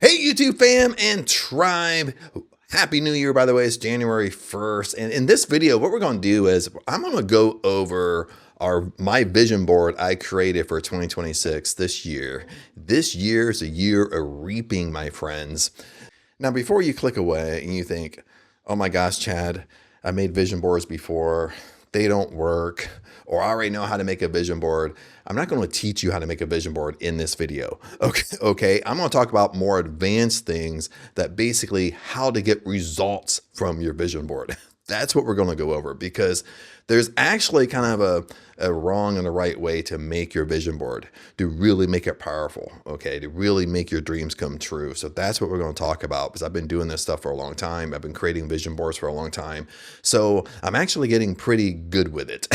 Hey, YouTube fam and tribe. Happy New Year, by the way. It's January 1st. And in this video, what we're going to do is I'm going to go over my vision board I created for 2026 this year. This year is a year of reaping, my friends. Now, before you click away and you think, oh my gosh, Chad, I made vision boards before. They don't work, or I already know how to make a vision board. I'm not going to teach you how to make a vision board in this video. Okay. I'm going to talk about more advanced things that basically how to get results from your vision board. That's what we're going to go over, because there's actually kind of a wrong and a right way to make your vision board, to really make it powerful, okay, to really make your dreams come true. So that's what we're going to talk about, because I've been doing this stuff for a long time. I've been creating vision boards for a long time. So I'm actually getting pretty good with it.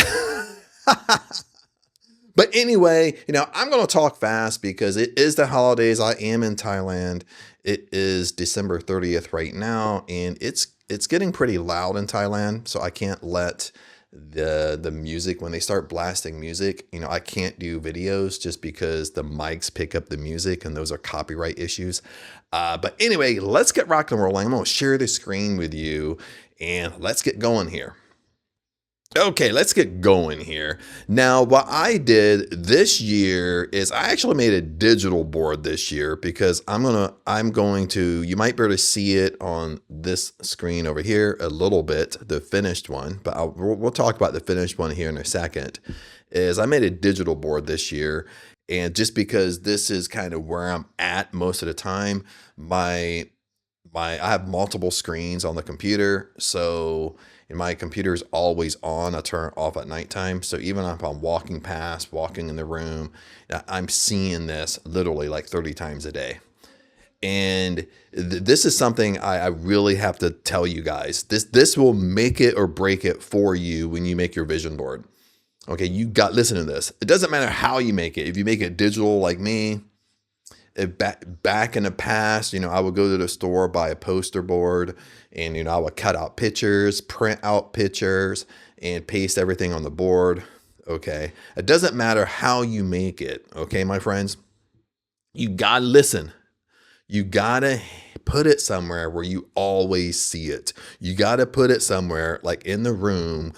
But anyway, I'm going to talk fast because it is the holidays. I am in Thailand. It is December 30th right now, and it's getting pretty loud in Thailand. So I can't let the music, when they start blasting music, I can't do videos just because the mics pick up the music, and those are copyright issues. But anyway, let's get rock and rolling. I'm going to share the screen with you, and let's get going here. Okay, let's get going here. Now, what I did this year is I actually made a digital board this year, because I'm going to, you might be able to see it on this screen over here a little bit, the finished one, but we'll talk about the finished one here in a second. Is I made a digital board this year, and just because this is kind of where I'm at most of the time, I have multiple screens on the computer, so my computer is always on. I turn it off at nighttime. So even if I'm walking in the room, I'm seeing this literally like 30 times a day. And this is something I really have to tell you guys. This will make it or break it for you when you make your vision board. Okay, listen to this. It doesn't matter how you make it. If you make it digital like me, back in the past, I would go to the store, buy a poster board, and I would cut out pictures, print out pictures, and paste everything on the board. Okay, it doesn't matter how you make it. Okay, my friends, you gotta listen. You gotta put it somewhere where you always see it. You gotta put it somewhere like in the room,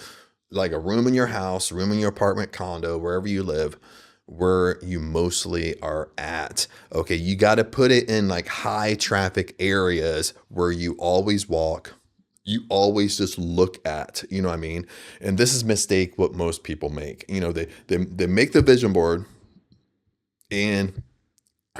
like a room in your house, room in your apartment, condo, wherever you live, where you mostly are at. Okay, you got to put it in like high traffic areas where you always walk, you always just look at, you know what I mean? And this is a mistake what most people make. They make the vision board, and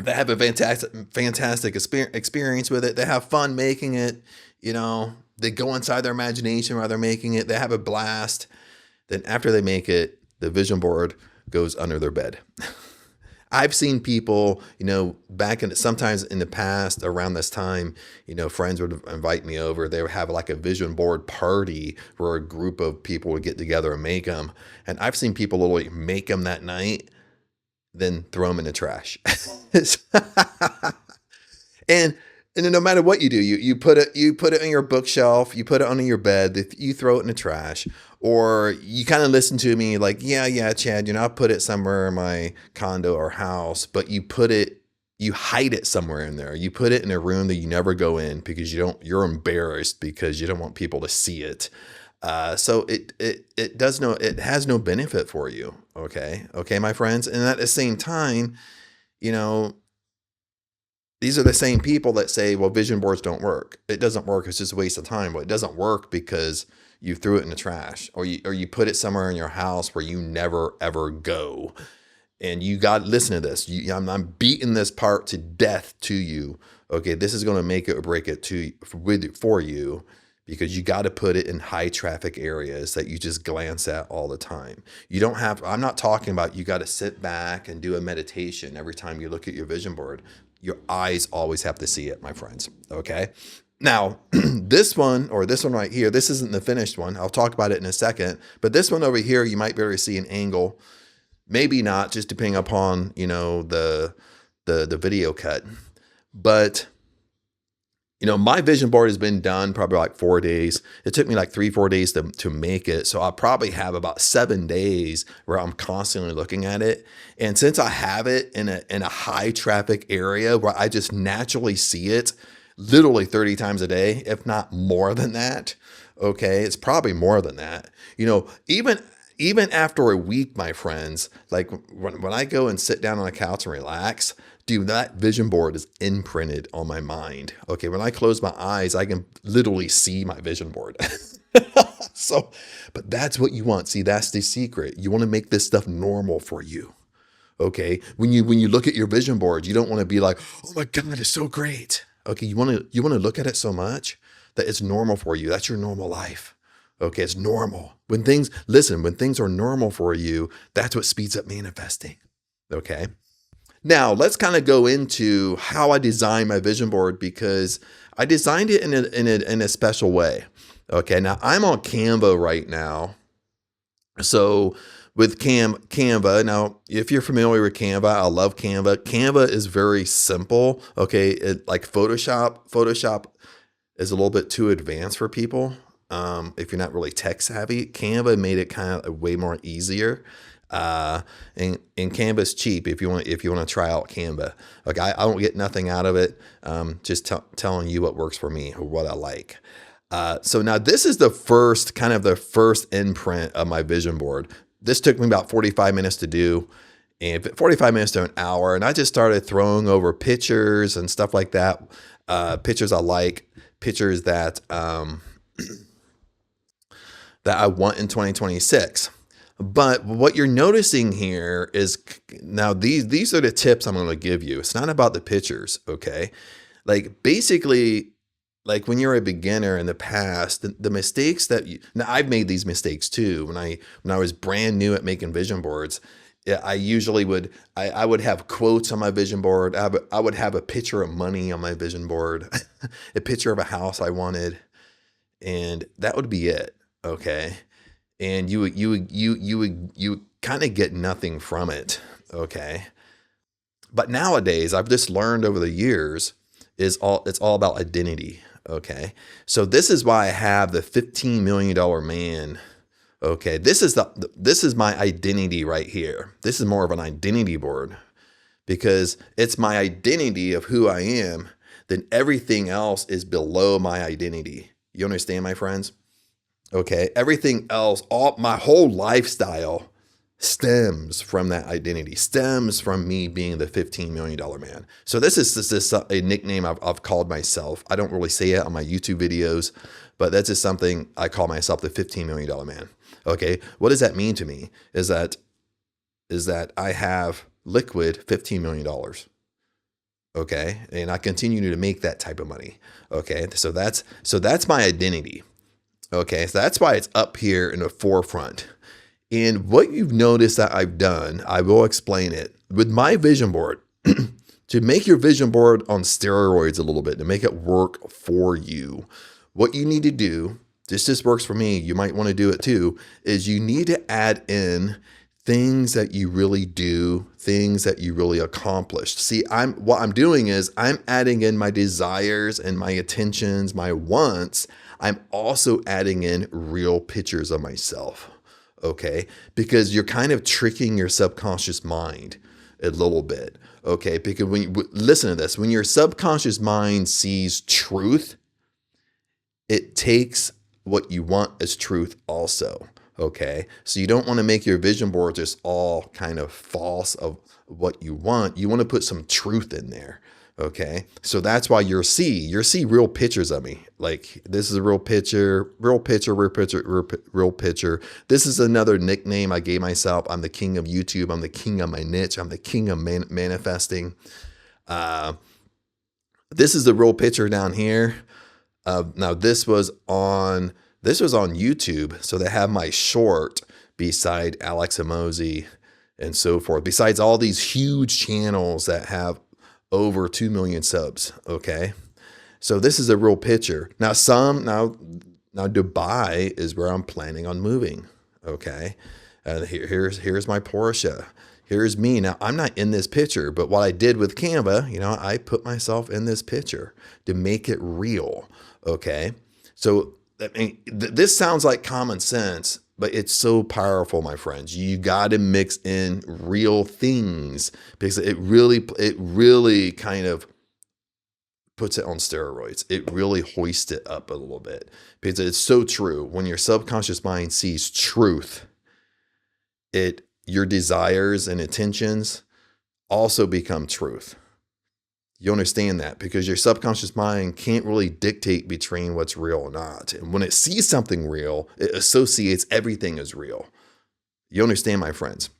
they have a fantastic experience with it. They have fun making it. They go inside their imagination while they're making it. They have a blast. Then after they make it, the vision board goes under their bed. I've seen people, sometimes in the past around this time, friends would invite me over. They would have like a vision board party where a group of people would get together and make them. And I've seen people literally make them that night, then throw them in the trash. And no matter what you do, you put it on your bookshelf, you put it under your bed, you throw it in the trash, or you kind of listen to me like, yeah, Chad, I put it somewhere in my condo or house, but you hide it somewhere in there. You put it in a room that you never go in because you're embarrassed because you don't want people to see it. So it has no benefit for you. Okay, my friends, and at the same time, these are the same people that say, well, vision boards don't work. It doesn't work. It's just a waste of time. Well, it doesn't work because you threw it in the trash, or you put it somewhere in your house where you never, ever go. And you got to listen to this. I'm beating this part to death to you. Okay, this is going to make it or break it for you, because you got to put it in high traffic areas that you just glance at all the time. I'm not talking about you got to sit back and do a meditation every time you look at your vision board. Your eyes always have to see it, my friends. Okay. Now, this one right here, this isn't the finished one. I'll talk about it in a second. But this one over here, you might be able to see an angle. Maybe not, just depending upon, the video cut. But My vision board has been done probably like 4 days. It took me like 3, 4 days to make it. So I probably have about 7 days where I'm constantly looking at it. And since I have it in a high traffic area where I just naturally see it literally 30 times a day, if not more than that. Okay. It's probably more than that. Even after a week, my friends, like when I go and sit down on a couch and relax, dude, that vision board is imprinted on my mind. Okay, when I close my eyes, I can literally see my vision board. So, but that's what you want. See, that's the secret. You want to make this stuff normal for you. Okay, when you look at your vision board, you don't want to be like, oh my God, it's so great. Okay, you want to look at it so much that it's normal for you. That's your normal life. Okay, it's normal. When things are normal for you, that's what speeds up manifesting. Okay. Now, let's kind of go into how I designed my vision board because I designed it in a special way. Okay, now I'm on Canva right now. So with Canva, now if you're familiar with Canva, I love Canva. Canva is very simple. Okay, like Photoshop is a little bit too advanced for people. If you're not really tech savvy, Canva made it kind of way more easier. And Canva's cheap if you want to try out Canva. Like I don't get nothing out of it. Just telling you what works for me or what I like. So now this is the first imprint of my vision board. This took me about 45 minutes to do, and 45 minutes to an hour. And I just started throwing over pictures and stuff like that. Pictures I like, pictures that that I want in 2026. But what you're noticing here is now these are the tips I'm going to give you. It's not about the pictures, okay? Like basically, like when you're a beginner in the past, the mistakes now I've made these mistakes too. When I was brand new at making vision boards, I usually would have quotes on my vision board. I would have a picture of money on my vision board, a picture of a house I wanted, and that would be it. Okay. And you would kind of get nothing from it. Okay. But nowadays I've just learned over the years it's all about identity. Okay. So this is why I have the $15 million man. Okay. This is my identity right here. This is more of an identity board because it's my identity of who I am. Then everything else is below my identity. You understand, my friends? Okay. Everything else, my whole lifestyle stems from that identity, stems from me being the $15 million man. So this is a nickname I've called myself. I don't really say it on my YouTube videos, but that's just something I call myself, the $15 million man. Okay. What does that mean to me is that I have liquid $15 million. Okay. And I continue to make that type of money. Okay. So that's my identity. Okay, so that's why it's up here in the forefront. And what you've noticed that I've done, I will explain it. With my vision board, to make your vision board on steroids a little bit, to make it work for you, what you need to do, this just works for me, you might want to do it too, is you need to add in things that you really do, things that you really accomplished. See, what I'm doing is I'm adding in my desires and my intentions, my wants. I'm also adding in real pictures of myself, okay? Because you're kind of tricking your subconscious mind a little bit, okay? Because listen to this, when your subconscious mind sees truth, it takes what you want as truth also, okay? So you don't want to make your vision board just all kind of false of what you want. You want to put some truth in there. Okay. So that's why you'll see real pictures of me. Like this is a real picture. This is another nickname I gave myself. I'm the king of YouTube. I'm the king of my niche. I'm the king of manifesting. This is the real picture down here. Now this was on YouTube. So they have my short beside Alex Emozi and so forth. Besides all these huge channels that have over 2 million subs. Okay. So this is a real picture. Now Dubai is where I'm planning on moving. Okay. Here's my Porsche. Here's me. Now, I'm not in this picture, but what I did with Canva, I put myself in this picture to make it real. Okay. So, I mean, this sounds like common sense, but it's so powerful, my friends. You got to mix in real things because it really kind of puts it on steroids. It really hoists it up a little bit because it's so true. When your subconscious mind sees truth, your desires and intentions also become truth. You understand that because your subconscious mind can't really dictate between what's real or not. And when it sees something real, it associates everything as real. You understand, my friends?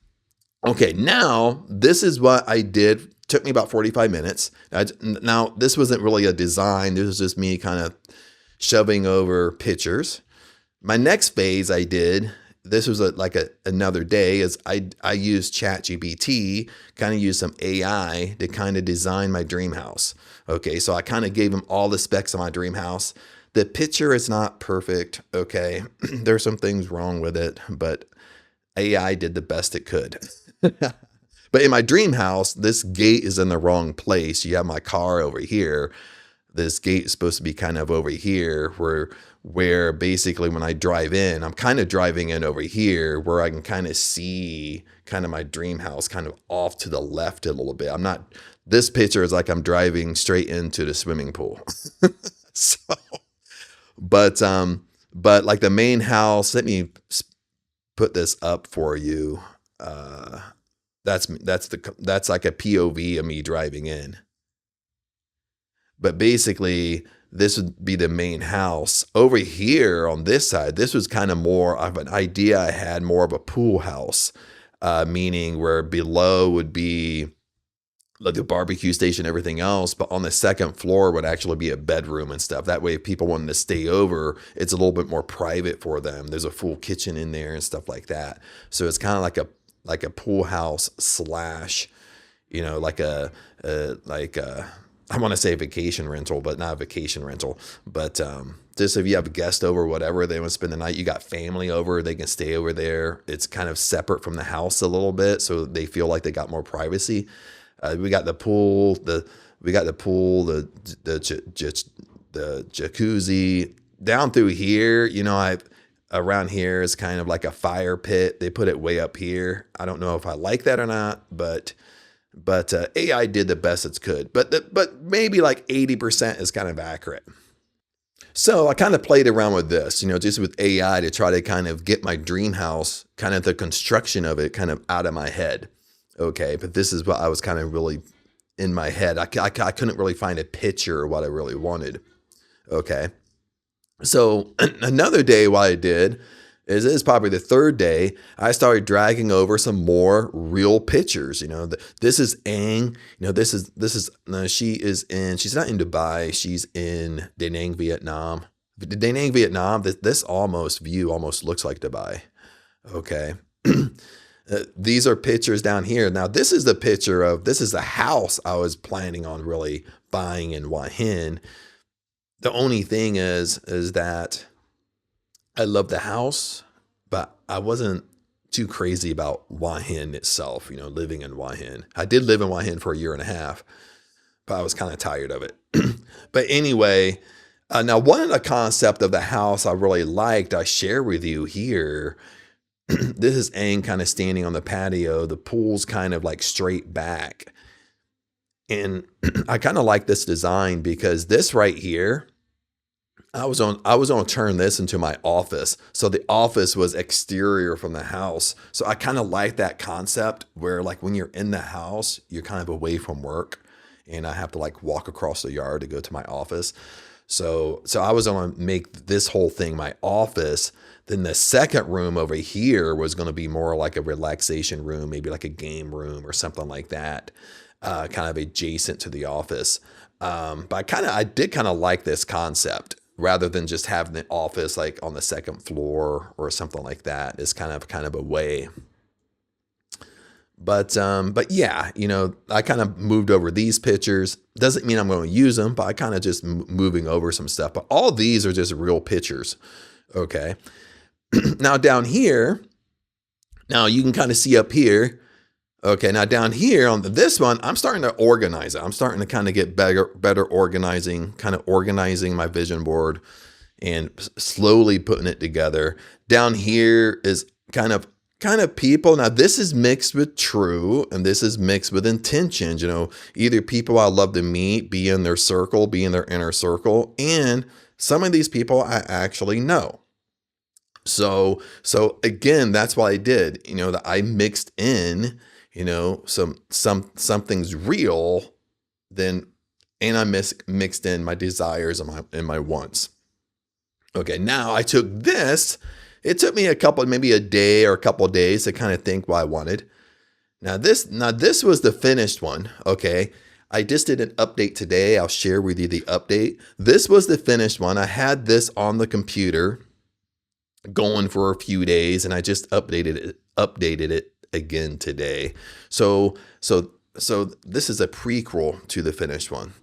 Okay, now this is what I did. Took me about 45 minutes. Now, this wasn't really a design. This was just me kind of shoving over pictures. My next phase I did, this was another day, is I used ChatGPT, kind of used some AI to kind of design my dream house. Okay, so I kind of gave him all the specs of my dream house. The picture is not perfect, okay? There's some things wrong with it, but AI did the best it could. But in my dream house, this gate is in the wrong place. You have my car over here. This gate is supposed to be kind of over here where basically when I drive in, I'm kind of driving in over here where I can kind of see kind of my dream house kind of off to the left a little bit. This picture is like I'm driving straight into the swimming pool. So, but like the main house, let me put this up for you. That's like a POV of me driving in. But basically, this would be the main house. Over here on this side, this was kind of more of an idea I had, more of a pool house, meaning where below would be like the barbecue station, everything else, but on the second floor would actually be a bedroom and stuff. That way, if people wanted to stay over, it's a little bit more private for them. There's a full kitchen in there and stuff like that. So it's kind of like a pool house slash, I want to say vacation rental, but not a vacation rental. But just if you have a guest over or whatever, they want to spend the night, you got family over, they can stay over there. It's kind of separate from the house a little bit, so they feel like they got more privacy. We got the pool, the jacuzzi down through here. Around here is kind of like a fire pit. They put it way up here. I don't know if I like that or not, but AI did the best it could. But maybe like 80% is kind of accurate. So I kind of played around with this, just with AI to try to kind of get my dream house, kind of the construction of it kind of out of my head. Okay, but this is what I was kind of really in my head. I couldn't really find a picture of what I really wanted. Okay. So another day what I did is probably the third day, I started dragging over some more real pictures. This is Ang. She's not in Dubai. She's in Da Nang, Vietnam. Da Nang, Vietnam, this view almost looks like Dubai. Okay. These are pictures down here. Now, this is the house I was planning on really buying in Hua Hin. The only thing is that I love the house, but I wasn't too crazy about Hua Hin itself, living in Hua Hin. I did live in Hua Hin for a year and a half, but I was kind of tired of it. But anyway, now one of the concept of the house I really liked, I share with you here. This is Aang kind of standing on the patio. The pool's kind of like straight back. And I kind of like this design because this right here, I was going to turn this into my office. So the office was exterior from the house. So I kind of like that concept where like when you're in the house, you're kind of away from work and I have to like walk across the yard to go to my office. So I was going to make this whole thing my office. Then the second room over here was going to be more like a relaxation room, maybe like a game room or something like that, kind of adjacent to the office. But I did kind of like this concept rather than just having the office like on the second floor or something like that. It's kind of a way. But yeah, I kind of moved over these pictures. Doesn't mean I'm going to use them, but I kind of just moving over some stuff. But all these are just real pictures. Okay. Now down here, now you can kind of see up here. Okay, now down here on this one, I'm starting to organize it. I'm starting to kind of get better organizing, kind of organizing my vision board and slowly putting it together. Down here is kind of people. Now this is mixed with true, and this is mixed with intentions. Either people I love to meet, be in their circle, be in their inner circle, and some of these people I actually know. So again, that's what I did. That I mixed in, something's real, then, and I mixed in my desires and my wants. Okay, now I took this. It took me maybe a day or a couple of days to kind of think what I wanted. Now this was the finished one. Okay, I just did an update today. I'll share with you the update. This was the finished one. I had this on the computer going for a few days, and I just updated it again today. So this is a prequel to the finished one.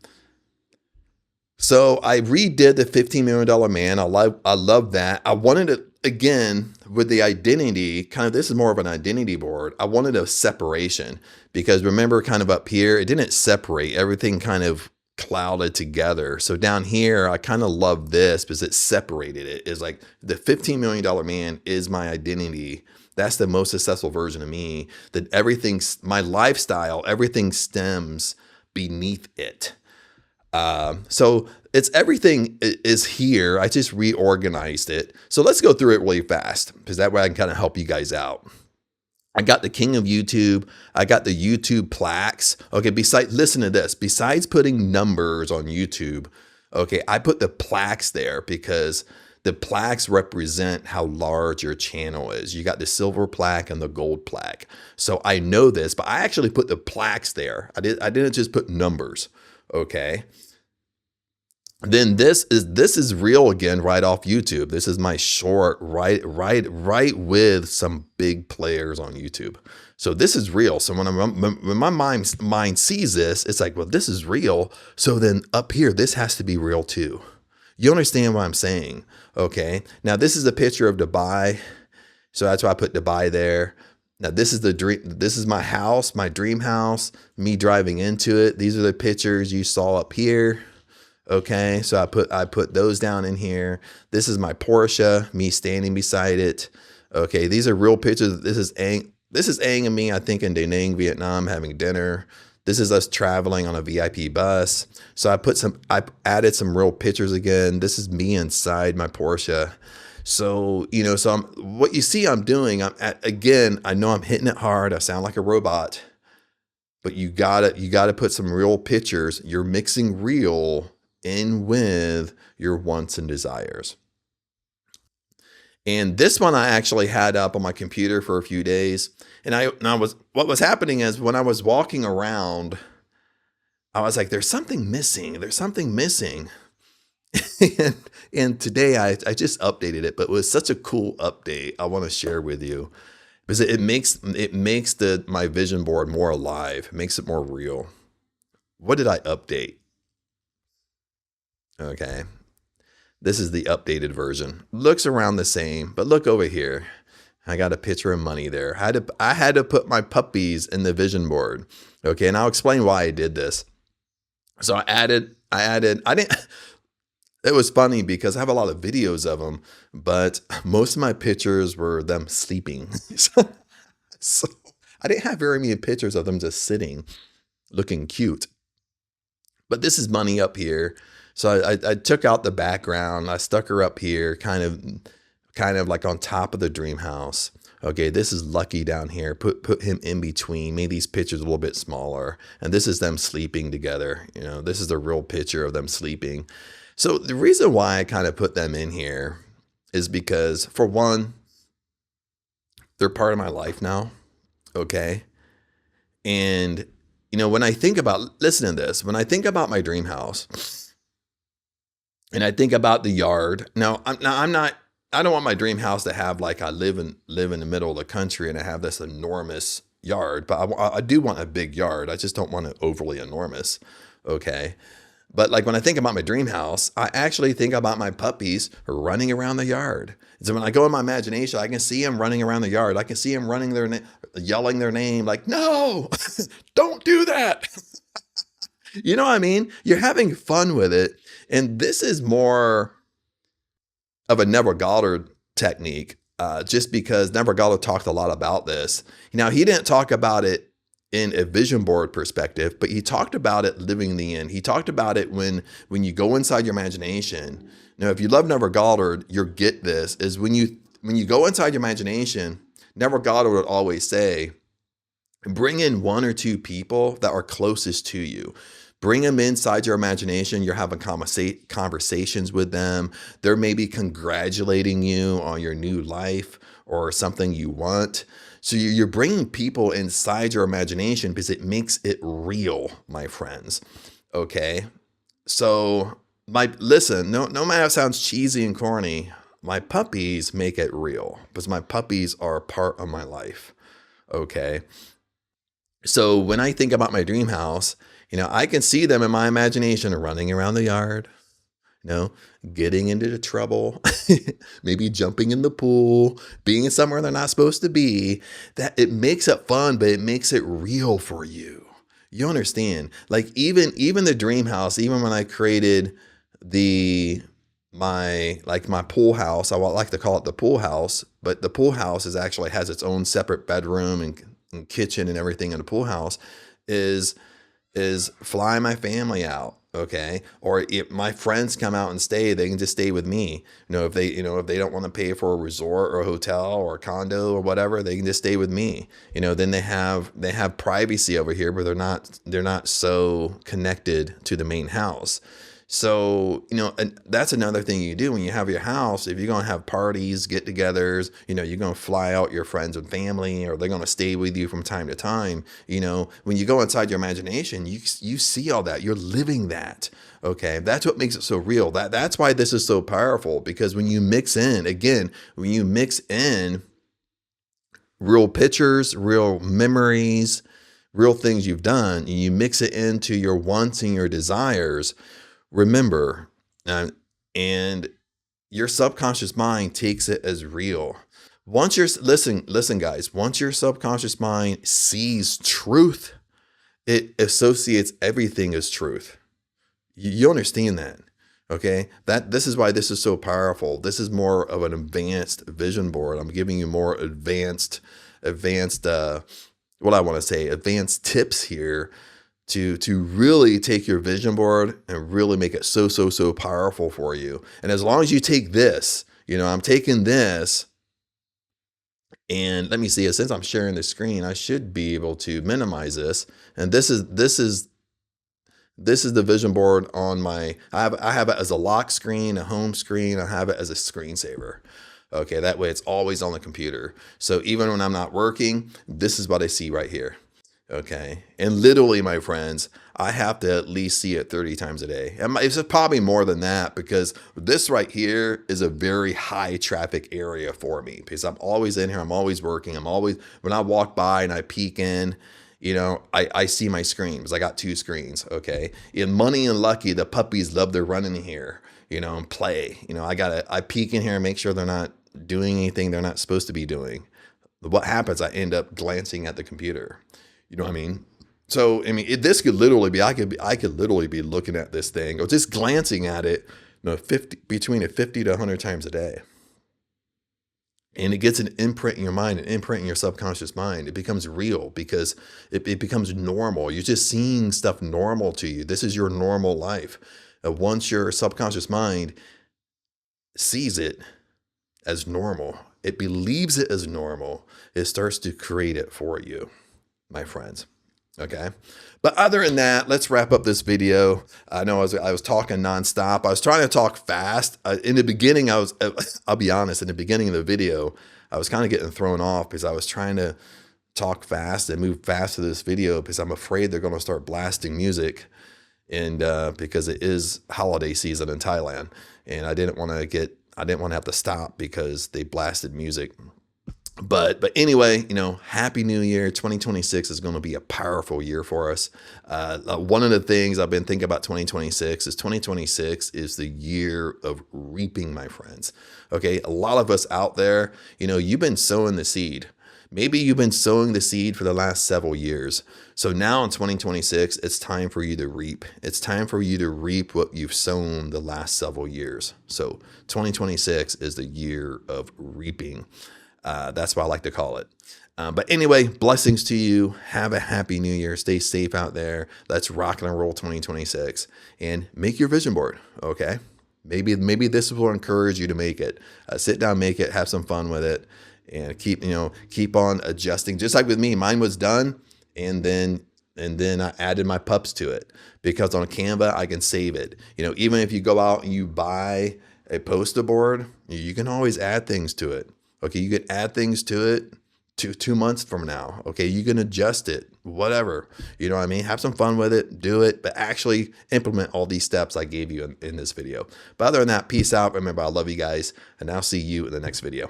So I redid the $15 million man. I love that. I wanted it again with the identity, kind of, this is more of an identity board. I wanted a separation because remember, kind of up here, it didn't separate. Everything kind of clouded together. So down here, I kind of love this because it separated it. It's like the $15 million man is my identity. That's the most successful version of me. That everything, my lifestyle, everything stems beneath it. So it's everything is here. I just reorganized it. So let's go through it really fast because that way I can kind of help you guys out. I got the king of YouTube. I got the YouTube plaques. Okay, listen to this. Besides putting numbers on YouTube, okay, I put the plaques there because the plaques represent how large your channel is. You got the silver plaque and the gold plaque. So I know this, but I actually put the plaques there. I didn't just put numbers. Okay. Then this is real again, right off YouTube. This is my short, right with some big players on YouTube. So this is real. So when my mind sees this, it's like, well, this is real. So then up here, this has to be real too. You understand what I'm saying? Okay. Now this is a picture of Dubai. So that's why I put Dubai there. Now this is the dream. This is my house, my dream house, me driving into it. These are the pictures you saw up here. Okay, so I put those down in here. This is my Porsche, me standing beside it. Okay, these are real pictures. This is Ang and me, I think, in Da Nang, Vietnam, having dinner. This is us traveling on a VIP bus. So I added some real pictures again. This is me inside my Porsche. So, what you see I'm doing, again, I know I'm hitting it hard. I sound like a robot, but you gotta put some real pictures. You're mixing real in with your wants and desires. And this one I actually had up on my computer for a few days. And what was happening is when I was walking around, I was like, there's something missing. There's something missing. and today I just updated it, but it was such a cool update I want to share with you because it makes my vision board more alive. It makes it more real. What did I update? Okay, this is the updated version. Looks around the same, but look over here. I got a picture of money there. I had to put my puppies in the vision board. Okay, and I'll explain why I did this. So I didn't. It was funny because I have a lot of videos of them, but most of my pictures were them sleeping. So I didn't have very many pictures of them just sitting, looking cute. But this is money up here. So I took out the background. I stuck her up here, kind of like on top of the dream house. Okay, this is Lucky down here. Put him in between. Made these pictures a little bit smaller. And this is them sleeping together. This is the real picture of them sleeping. So the reason why I kind of put them in here is because, for one, they're part of my life now. Okay, and when I think about, listen to this. When I think about my dream house. And I think about the yard. Now I don't want my dream house to have like I live in the middle of the country and I have this enormous yard, but I do want a big yard. I just don't want it overly enormous. Okay. But like when I think about my dream house, I actually think about my puppies running around the yard. So when I go in my imagination, I can see them running around the yard. I can see them running yelling their name like, no, don't do that. You know what I mean? You're having fun with it. And this is more of a Neville Goddard technique, just because Neville Goddard talked a lot about this. Now, he didn't talk about it in a vision board perspective, but he talked about it living the end. He talked about it when you go inside your imagination. Now, if you love Neville Goddard, you'll get this, is when you go inside your imagination, Neville Goddard would always say, bring in one or two people that are closest to you. Bring them inside your imagination. You're having conversations with them. They're maybe congratulating you on your new life or something you want. So you're bringing people inside your imagination because it makes it real, my friends. Okay? So listen, no matter how it sounds cheesy and corny, my puppies make it real because my puppies are a part of my life. Okay? So when I think about my dream house, I can see them in my imagination running around the yard, getting into the trouble, maybe jumping in the pool, being somewhere they're not supposed to be. That it makes it fun, but it makes it real for you. You understand? Like even the dream house, even when I created my pool house, I like to call it the pool house, but the pool house actually has its own separate bedroom and kitchen and everything in the pool house is fly my family out. Okay. Or if my friends come out and stay, they can just stay with me. If they don't want to pay for a resort or a hotel or a condo or whatever, they can just stay with me. Then they have privacy over here, but they're not so connected to the main house. So, and that's another thing you do when you have your house. If you're going to have parties, get-togethers, you're going to fly out your friends and family, or they're going to stay with you from time to time. When you go inside your imagination, you see all that. You're living that. Okay. That's what makes it so real. That's why this is so powerful, because when you mix in real pictures, real memories, real things you've done, and you mix it into your wants and your desires, remember, and your subconscious mind takes it as real. Listen, guys, once your subconscious mind sees truth, it associates everything as truth. You understand that? Okay. This is why this is so powerful. This is more of an advanced vision board. I'm giving you more advanced, advanced tips here to really take your vision board and really make it so powerful for you. And as long as you take this, I'm taking this, and let me see, since I'm sharing the screen, I should be able to minimize this. And this is the vision board on I have it as a lock screen, a home screen. I have it as a screensaver. Okay, that way it's always on the computer. So even when I'm not working, this is what I see right here. Okay. And literally, my friends, I have to at least see it 30 times a day. And it's probably more than that, because this right here is a very high traffic area for me, because I'm always in here. I'm always working. When I walk by and I peek in, I see my screen because I got two screens. Okay. In Money and Lucky, the puppies love to run in here, and play. I peek in here and make sure they're not doing anything they're not supposed to be doing. What happens? I end up glancing at the computer. You know what I mean? So, this could literally be, I could literally be looking at this thing or just glancing at it, between 50 to 100 times a day. And it gets an imprint in your mind, an imprint in your subconscious mind. It becomes real because it becomes normal. You're just seeing stuff normal to you. This is your normal life. Once your subconscious mind sees it as normal, it believes it as normal, it starts to create it for you, my friends. Okay. But other than that, let's wrap up this video. I know I was talking nonstop. I was trying to talk fast. In the beginning, I'll be honest, in the beginning of the video, I was kind of getting thrown off because I was trying to talk fast and move fast to this video because I'm afraid they're going to start blasting music. And because it is holiday season in Thailand, and I didn't want to have to stop because they blasted music. But anyway, Happy New Year. 2026 is going to be a powerful year for us. One of the things I've been thinking about 2026 is the year of reaping, my friends. Okay. A lot of us out there, you've been sowing the seed. Maybe you've been sowing the seed for the last several years. So now in 2026, it's time for you to reap. It's time for you to reap what you've sown the last several years. So 2026 is the year of reaping. That's what I like to call it. But anyway, blessings to you. Have a happy new year. Stay safe out there. Let's rock and roll 2026 and make your vision board. Okay. Maybe this will encourage you to make it. Sit down, make it, have some fun with it, and keep on adjusting. Just like with me, mine was done, and then I added my pups to it, because on Canva I can save it. Even if you go out and you buy a poster board, you can always add things to it. Okay, you can add things to it 2 months from now. Okay, you can adjust it, whatever. You know what I mean? Have some fun with it, do it, but actually implement all these steps I gave you in this video. But other than that, peace out. Remember, I love you guys, and I'll see you in the next video.